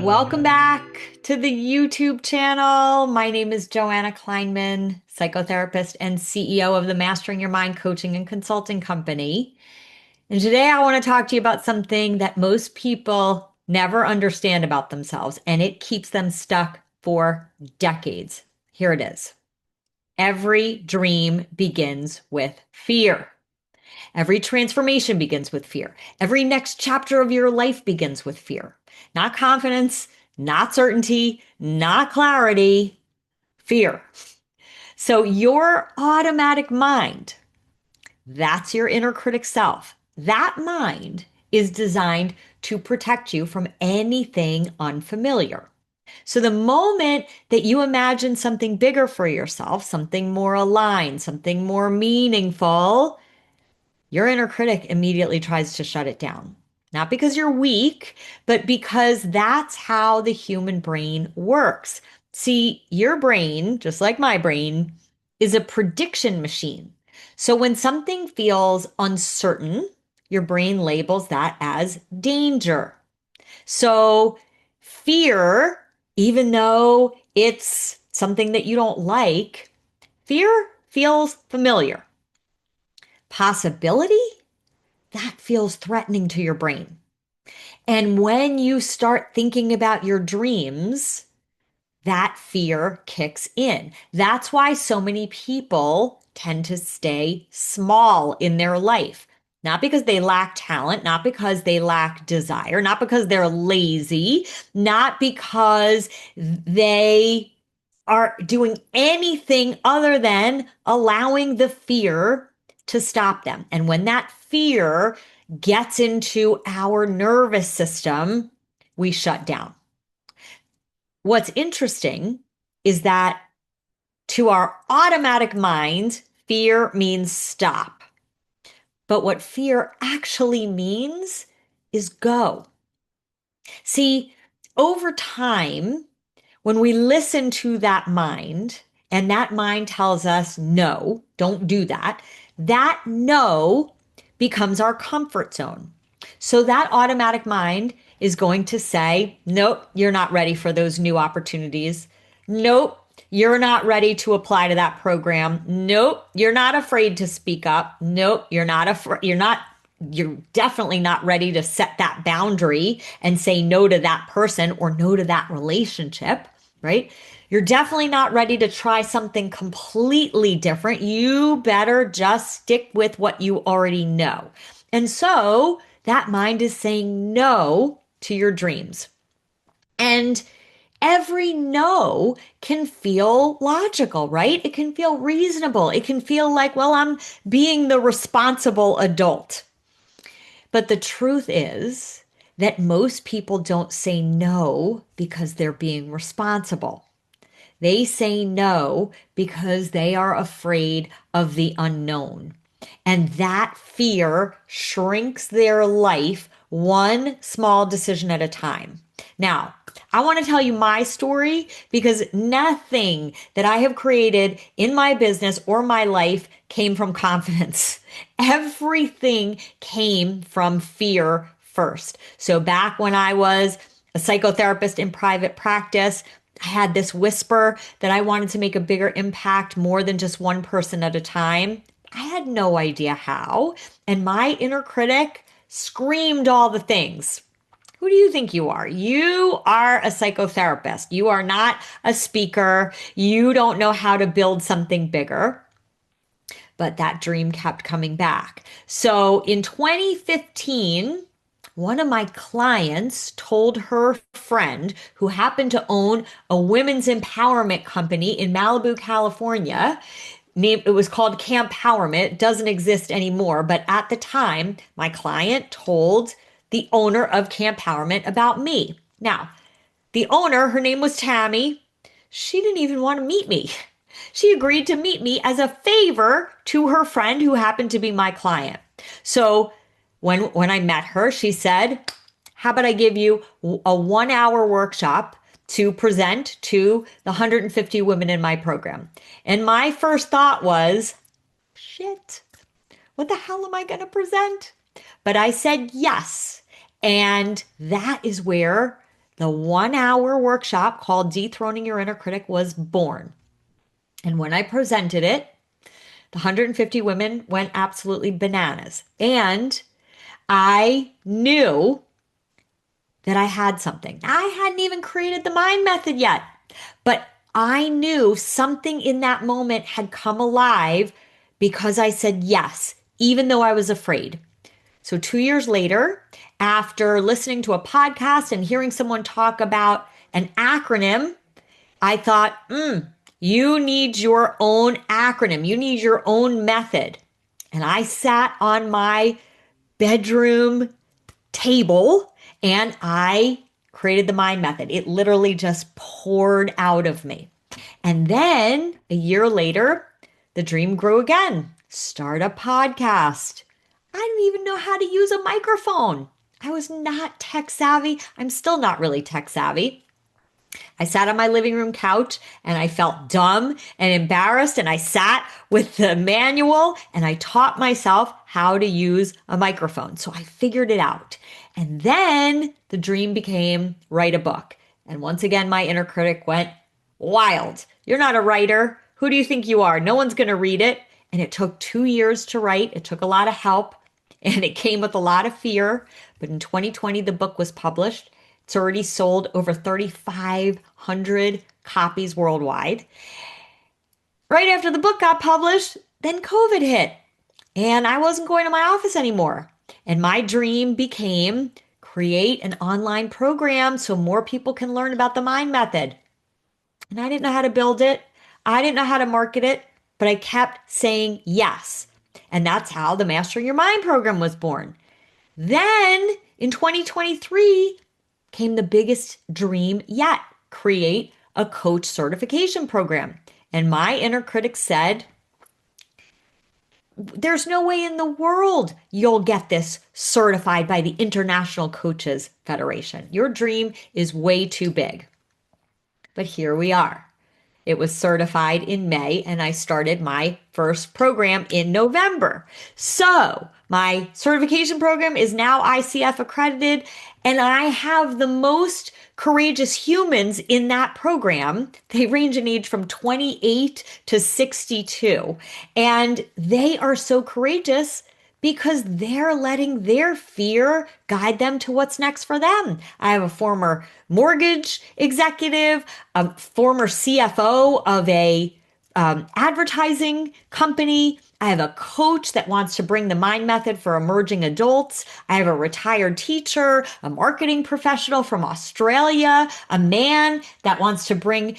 Welcome back to the YouTube channel. My name is Joanna Kleinman, psychotherapist and CEO of the Mastering Your Mind Coaching and Consulting Company. And today I want to talk to you about something that most people never understand about themselves, and it keeps them stuck for decades. Here it is. Every dream begins with fear. Every transformation begins with fear. Every next chapter of your life begins with fear. Not confidence, not certainty, not clarity, fear. So your automatic mind, that's your inner critic self. That mind is designed to protect you from anything unfamiliar. So the moment that you imagine something bigger for yourself, something more aligned, something more meaningful, your inner critic immediately tries to shut it down. Not because you're weak, but because that's how the human brain works. See, your brain, just like my brain, is a prediction machine. So when something feels uncertain, your brain labels that as danger. So fear, even though it's something that you don't like, fear feels familiar. Possibility, that feels threatening to your brain. And when you start thinking about your dreams, that fear kicks in. That's why so many people tend to stay small in their life. Not because they lack talent, not because they lack desire, not because they're lazy, not because they are doing anything other than allowing the fear to stop them. And when that fear gets into our nervous system, we shut down. What's interesting is that to our automatic mind, fear means stop. But what fear actually means is go. See, over time, when we listen to that mind and that mind tells us, no, don't do that, that no becomes our comfort zone. So that automatic mind is going to say, nope, you're not ready for those new opportunities. Nope, you're not ready to apply to that program. Nope, you're not afraid to speak up. Nope, you're definitely not ready to set that boundary and say no to that person or no to that relationship, right? You're definitely not ready to try something completely different. You better just stick with what you already know. And so that mind is saying no to your dreams. And every no can feel logical, right? It can feel reasonable. It can feel like, well, I'm being the responsible adult. But the truth is that most people don't say no because they're being responsible. They say no because they are afraid of the unknown. And that fear shrinks their life one small decision at a time. Now, I want to tell you my story because nothing that I have created in my business or my life came from confidence. Everything came from fear first. So back when I was a psychotherapist in private practice, I had this whisper that I wanted to make a bigger impact more than just one person at a time. I had no idea how. And my inner critic screamed all the things. Who do you think you are? You are a psychotherapist. You are not a speaker. You don't know how to build something bigger. But that dream kept coming back. So in 2015, one of my clients told her friend who happened to own a women's empowerment company in Malibu, California. It was called Camp Empowerment. It doesn't exist anymore. But at the time, my client told the owner of Camp Empowerment about me. Now, the owner, her name was Tammy. She didn't even want to meet me. She agreed to meet me as a favor to her friend who happened to be my client. So when I met her, she said, how about I give you a 1 hour workshop to present to the 150 women in my program? And my first thought was, shit, what the hell am I going to present? But I said yes. And that is where the 1 hour workshop called Dethroning Your Inner Critic was born. And when I presented it, the 150 women went absolutely bananas. And I knew that I had something. I hadn't even created the mind method yet, but I knew something in that moment had come alive because I said yes, even though I was afraid. So 2 years later, after listening to a podcast and hearing someone talk about an acronym, I thought, you need your own acronym. You need your own method. And I sat on my bedroom table and I created the mind method. It literally just poured out of me. And then a year later, the dream grew again. Start a podcast. I didn't even know how to use a microphone. I was not tech savvy. I'm still not really tech savvy. I sat on my living room couch and I felt dumb and embarrassed. And I sat with the manual and I taught myself how to use a microphone. So I figured it out. And then the dream became write a book. And once again, my inner critic went wild. You're not a writer. Who do you think you are? No one's going to read it. And it took 2 years to write. It took a lot of help and it came with a lot of fear. But in 2020, the book was published. It's already sold over 3,500 copies worldwide. Right after the book got published, then COVID hit, and I wasn't going to my office anymore. And my dream became create an online program so more people can learn about the mind method. And I didn't know how to build it. I didn't know how to market it, but I kept saying yes. And that's how the Mastering Your Mind program was born. Then in 2023, came the biggest dream yet, create a coach certification program. And my inner critic said, there's no way in the world you'll get this certified by the International Coaches Federation. Your dream is way too big. But here we are. It was certified in May, and I started my first program in November. So my certification program is now ICF accredited, and I have the most courageous humans in that program. They range in age from 28 to 62, and they are so courageous because they're letting their fear guide them to what's next for them. I have a former mortgage executive, a former CFO of a advertising company. I have a coach that wants to bring the mind method for emerging adults. I have a retired teacher, a marketing professional from Australia, a man that wants to bring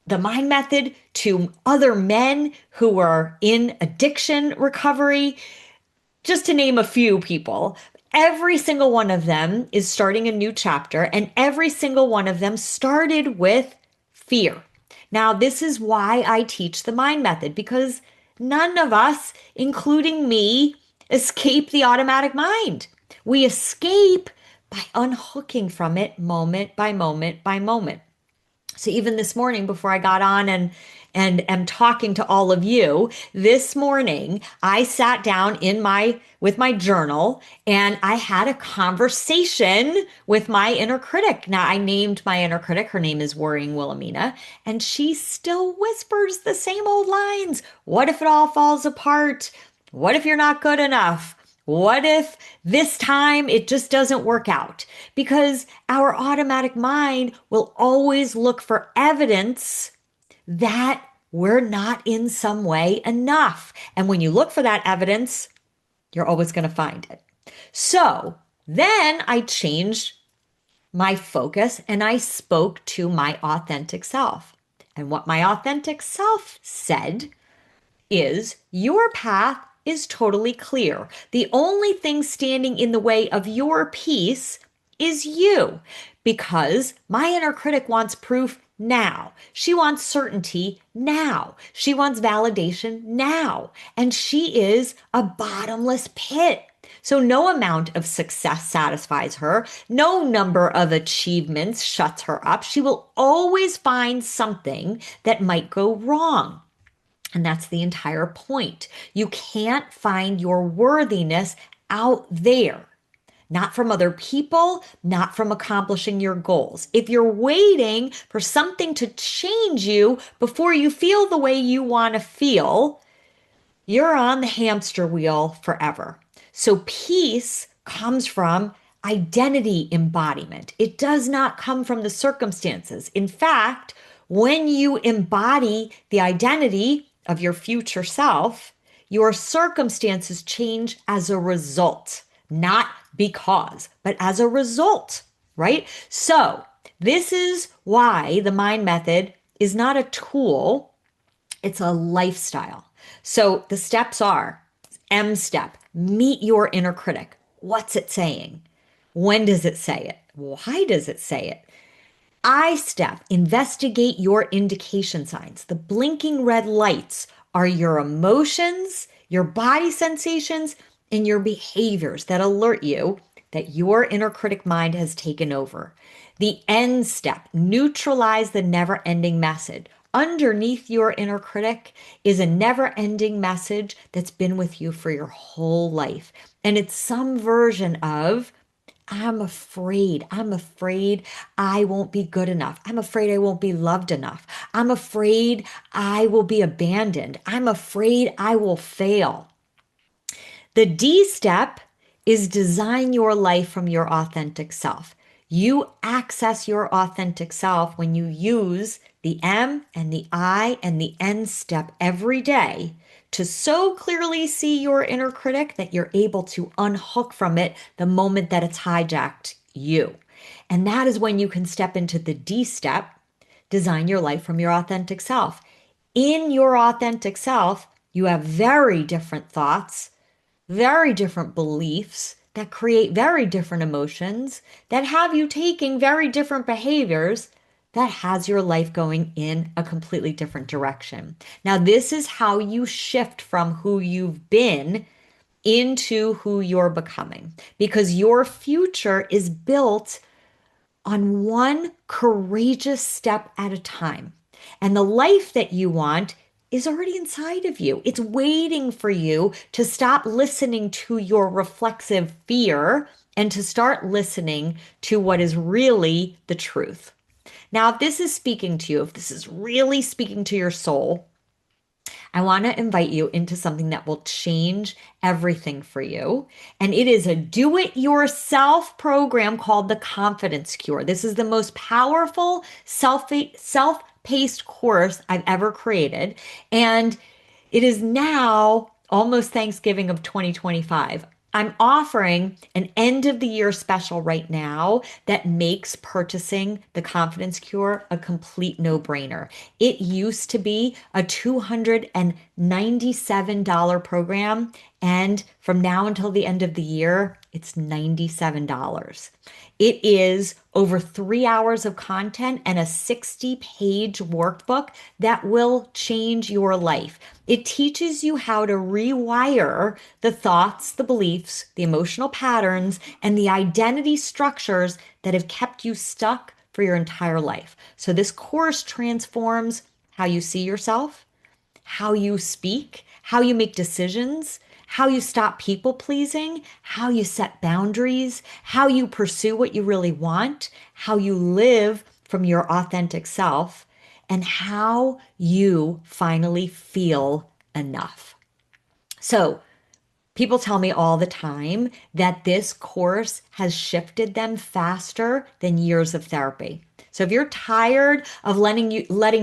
the mind method to other men who are in addiction recovery, just to name a few people. Every single one of them is starting a new chapter, and every single one of them started with fear. Now, this is why I teach the mind method, because none of us, including me, escape the automatic mind. We escape by unhooking from it moment by moment by moment. So even this morning before I got on and am talking to all of you, this morning I sat down with my journal and I had a conversation with my inner critic. Now I named my inner critic. Her name is Worrying Wilhelmina, and she still whispers the same old lines. What if it all falls apart? What if you're not good enough? What if this time it just doesn't work out? Because our automatic mind will always look for evidence that we're not in some way enough. And when you look for that evidence, you're always going to find it. So then I changed my focus and I spoke to my authentic self. And what my authentic self said is, your path is totally clear. The only thing standing in the way of your peace is you, because my inner critic wants proof now. She wants certainty now. She wants validation now. And she is a bottomless pit. So no amount of success satisfies her. No number of achievements shuts her up. She will always find something that might go wrong. And that's the entire point. You can't find your worthiness out there. not from other people, not from accomplishing your goals. If you're waiting for something to change you before you feel the way you want to feel, you're on the hamster wheel forever. So peace comes from identity embodiment. It does not come from the circumstances. In fact, when you embody the identity of your future self, your circumstances change as a result, not because, but as a result, right? So, this is why the mind method is not a tool, it's a lifestyle. So the steps are M step, meet your inner critic. What's it saying? When does it say it? Why does it say it? I step, investigate your indication signs. The blinking red lights are your emotions, your body sensations, and your behaviors that alert you that your inner critic mind has taken over. The end step, neutralize the never ending message. Underneath your inner critic is a never ending message that's been with you for your whole life. And it's some version of, I'm afraid. I'm afraid I won't be good enough. I'm afraid I won't be loved enough. I'm afraid I will be abandoned. I'm afraid I will fail. The D step is design your life from your authentic self. You access your authentic self when you use the M and the I and the N step every day to so clearly see your inner critic that you're able to unhook from it the moment that it's hijacked you. And that is when you can step into the D step, design your life from your authentic self. In your authentic self, you have very different thoughts, very different beliefs that create very different emotions that have you taking very different behaviors that has your life going in a completely different direction. Now, this is how you shift from who you've been into who you're becoming because your future is built on one courageous step at a time. And the life that you want is already inside of you. It's waiting for you to stop listening to your reflexive fear and to start listening to what is really the truth. Now, if this is speaking to you, if this is really speaking to your soul, I want to invite you into something that will change everything for you. And it is a do it yourself program called the Confidence Cure. This is the most powerful self-paced course I've ever created. And it is now almost Thanksgiving of 2025. I'm offering an end of the year special right now that makes purchasing the Confidence Cure a complete no-brainer. It used to be a $297 program, and from now until the end of the year, it's $97. It is over 3 hours of content and a 60-page workbook that will change your life. It teaches you how to rewire the thoughts, the beliefs, the emotional patterns, and the identity structures that have kept you stuck for your entire life. So this course transforms how you see yourself, how you speak, how you make decisions, how you stop people pleasing, how you set boundaries, how you pursue what you really want, how you live from your authentic self, and how you finally feel enough. So, people tell me all the time that this course has shifted them faster than years of therapy. So if you're tired of letting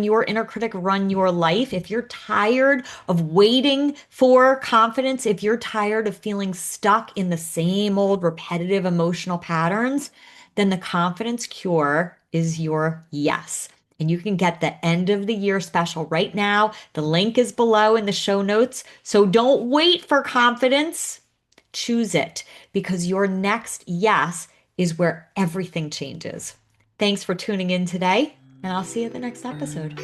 your inner critic run your life, if you're tired of waiting for confidence, if you're tired of feeling stuck in the same old repetitive emotional patterns, then the Confidence Cure is your yes. And you can get the end of the year special right now. The link is below in the show notes. So don't wait for confidence. Choose it because your next yes is where everything changes. Thanks for tuning in today, and I'll see you at the next episode.